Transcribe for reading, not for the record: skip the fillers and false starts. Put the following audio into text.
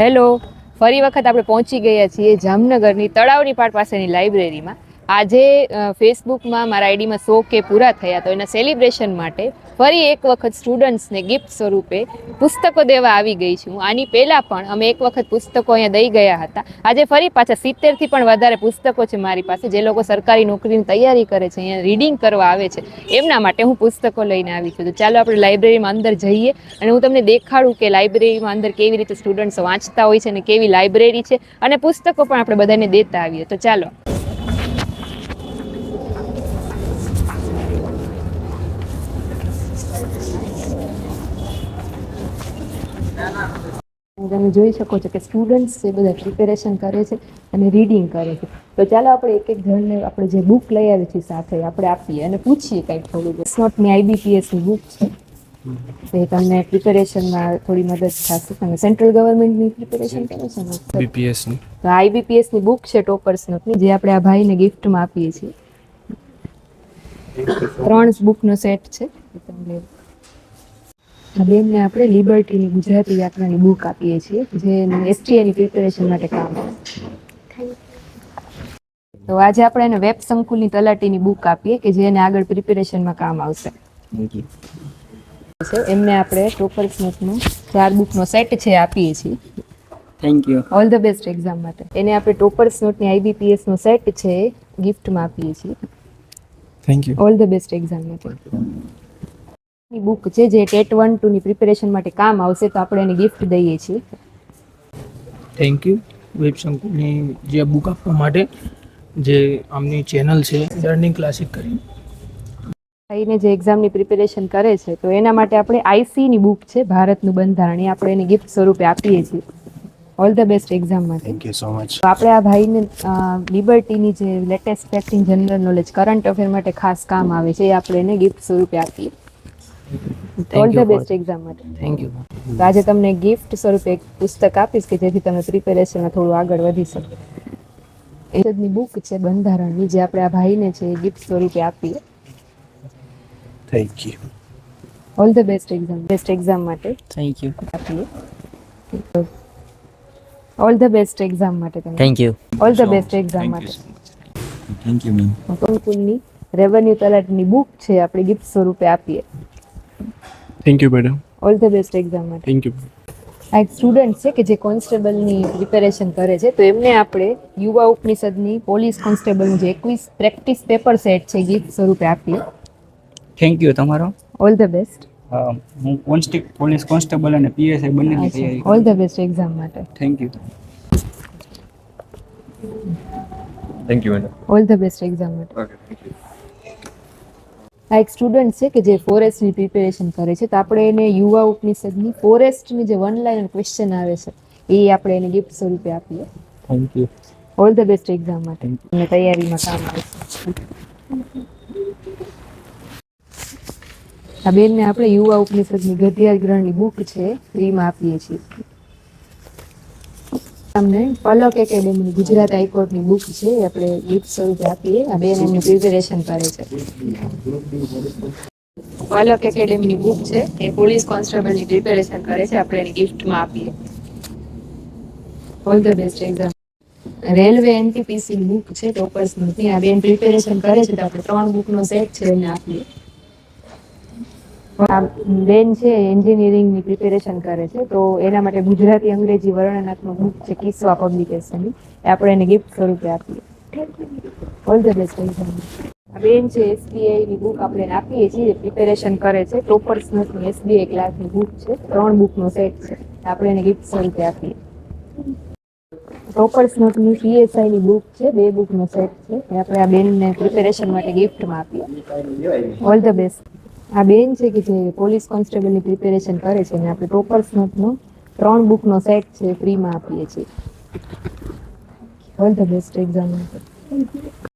Hello, ફરી વખત આપણે પહોંચી ગયા છીએ જામનગરની તળાવની પાટ પાસેની લાઇબ્રેરીમાં. આજે ફેસબુકમાં મારા આઈડીમાં 100K પૂરા થયા, તો એના સેલિબ્રેશન માટે ફરી એક વખત સ્ટુડન્ટ્સને ગિફ્ટ સ્વરૂપે પુસ્તકો દેવા આવી ગઈ છું. આની પહેલાં પણ અમે એક વખત પુસ્તકો અહીંયા દઈ ગયા હતા. આજે ફરી પાછા 70થી પણ વધારે પુસ્તકો છે મારી પાસે, જે લોકો સરકારી નોકરીની તૈયારી કરે છે, અહીંયા રીડિંગ કરવા આવે છે, એમના માટે હું પુસ્તકો લઈને આવી છું. તો ચાલો આપણે લાઇબ્રેરીમાં અંદર જઈએ અને હું તમને દેખાડું કે લાઇબ્રેરીમાં અંદર કેવી રીતે સ્ટુડન્ટ્સ વાંચતા હોય છે અને કેવી લાઇબ્રેરી છે, અને પુસ્તકો પણ આપણે બધાને દેતા આવીએ. તો ચાલો. તમે જોઈ શકો છો કે સ્ટુડન્ટ્સ છે બધા પ્રિપેરેશન કરે છે અને રીડિંગ કરે છે. તો ચાલો આપણે એક એક જણને આપણે જે બુક લઈ આવી છીએ સાથે આપણે આપીએ અને પૂછીએ કંઈક થોડું. સ્નોટની IBPSની બુક છે, તે તમને પ્રિપેરેશનમાં થોડી મદદ થશે. તમે સેન્ટ્રલ ગવર્મેન્ટની પ્રિપેરેશન કરો છો ને? બીપીએસની. તો IBPSની બુક છે ટોપર્સ નોટની, જે આપણે આ ભાઈને ગિફ્ટમાં આપીએ છીએ. 3 બુકનો સેટ છે. તમને બેનને આપણે લિબર્ટીની ગુજરાતી વ્યાકરણની બુક આપીએ છીએ, જે STAની પ્રિપેરેશન માટે કામ આવે. તો આજે આપણે એને વેબ સંકુલની તલાટીની બુક આપીએ કે જે એને આગળ પ્રિપેરેશનમાં કામ આવશે. એમને આપણે ટોપર્સ નોટનો 4 બુકનો સેટ છે આપીએ છીએ. Thank you. All the best exam માટે. એને આપણે ટોપર્સ નોટની IBPSનો સેટ છે ગિફ્ટમાં આપીએ છીએ. Thank you. All the best exam માટે. બુક છે જે ટેટ 1 2 ની પ્રિપેરેશન માટે કામ આવશે, તો આપણે એને ગિફ્ટ દઈએ છીએ. થેન્ક યુ વેબ સંકુલની જે બુક આપવા માટે, જે આમની ચેનલ છે લર્નિંગ ક્લાસિક કરી. થઈને જે એક્ઝામની પ્રિપેરેશન કરે છે, તો એના માટે આપણે ICની બુક છે ભારતનું બંધારણ, એ આપણે એને ગિફ્ટ સ્વરૂપે આપીએ છીએ. ઓલ ધ બેસ્ટ એક્ઝામ માટે. Thank you so much. તો આપણે આ ભાઈને લિબર્ટીની જે latest fact in general knowledge current affair માટે ખાસ કામ આવે છે, એ આપણે એને ગિફ્ટ સ્વરૂપે આપીએ. ઓલ ધ બેસ્ટ એક્ઝામ માટે. Thank you. તો આજે તમને ગિફ્ટ સ્વરૂપે એક પુસ્તક આપીશ કે જેથી તમે પ્રિપેરેશનમાં થોડું આગળ વધી શકો. એની બુક છે બંધારણની, જે આપણે આ ભાઈને છે ગિફ્ટ સ્વરૂપે આપીએ. Thank you. All the best exam માટે થેન્ક યુ. આપીએ. ઓલ ધ બેસ્ટ એક્ઝામ માટે તમે. Thank you. All the best exam માટે. Thank you ma'am. સંકુલની રેવન્યુ તલાટીની બુક છે આપણે ગિફ્ટ સ્વરૂપે આપીએ. Thank you madam. All the best exam માટે. Thank you. આ એક સ્ટુડન્ટ છે કે જે કોન્સ્ટેબલની પ્રિપેરેશન કરે છે, તો એમને આપણે યુવા ઉપનિષદની પોલીસ કોન્સ્ટેબલનું જે 21 પ્રેક્ટિસ પેપર સેટ છે ગિફ્ટ સ્વરૂપે આપીએ. થેન્ક યુ તમારો. All the best. હું પોલીસ કોન્સ્ટેબલ અને PSI બંનેની તૈયારી ઓલ ધ બેસ્ટ એક્ઝામ માટે. Thank you. Thank you madam. All the best exam માટે. Okay, thank you. આ એક સ્ટુડન્ટ છે કે જે ફોરેસ્ટની પ્રિપેરેશન કરે છે, તો આપણે એને યુવા ઉપનિષદની ફોરેસ્ટની જે 1 લાઇન ક્વેશ્ચન આવે છે, એ આપણે એને ગિફ્ટ સ્વરૂપે આપીએ. Thank you. All the best exam માટે. અને તૈયારીમાં કામ આવશે. આ બેનને આપણે યુવા ઉપનિષદની ગદ્ય ગ્રહની બુક છે ફ્રીમાં આપીએ છીએ. તમને પલક એકેડેમીની ગુજરાત હાઈકોર્ટની બુક છે, એ આપણે ગિફ્ટ સ્વરૂપે આપીએ. આ બેન એમની પ્રિપેરેશન કરે છે. પલક એકેડેમીની બુક છે, એ પોલીસ કોન્સ્ટેબલની પ્રિપેરેશન કરે છે, આપણે એને ગિફ્ટમાં આપીએ. All the best exam. Railway NTPC ની બુક છે ટોપર્સની, ત્યાં બેન પ્રિપેરેશન કરે છે, તો આપણે 3 બુકનો સેટ છે એને આપીએ. આ બેન છે એન્જિનિયરિંગની પ્રિપેરેશન કરે છે, તો એના માટે ગુજરાતી અંગ્રેજી વર્ણનાત્મક બુક છે કિસ્વા પબ્લિકેશનની, એ આપણે એને ગિફ્ટ સ્વરૂપે આપીએ. All the best exam. આ બેન છે SBIની બુક આપણે એને આપીએ છીએ, પ્રિપેરેશન કરે છે. ટોપર્સ નોટની SBI ક્લાસની બુક છે, 3 બુકનો સેટ છે, આપણે એને ગિફ્ટ સ્વરૂપે આપીએ. ટોપર્સ નોટની PSIની બુક છે, 2 બુકનો સેટ છે, એ આપણે આ બેનને પ્રિપેરેશન માટે ગિફ્ટમાં આપીએ. All the best. આ બેન છે કે જે પોલીસ કોન્સ્ટેબલની પ્રિપેરેશન કરે છે, અને આપણે ટોપર્સ નોટનો 3 બુકનો સેટ છે ફ્રીમાં આપીએ છીએ. ઓલ ધ બેસ્ટ એક્ઝામ માટે.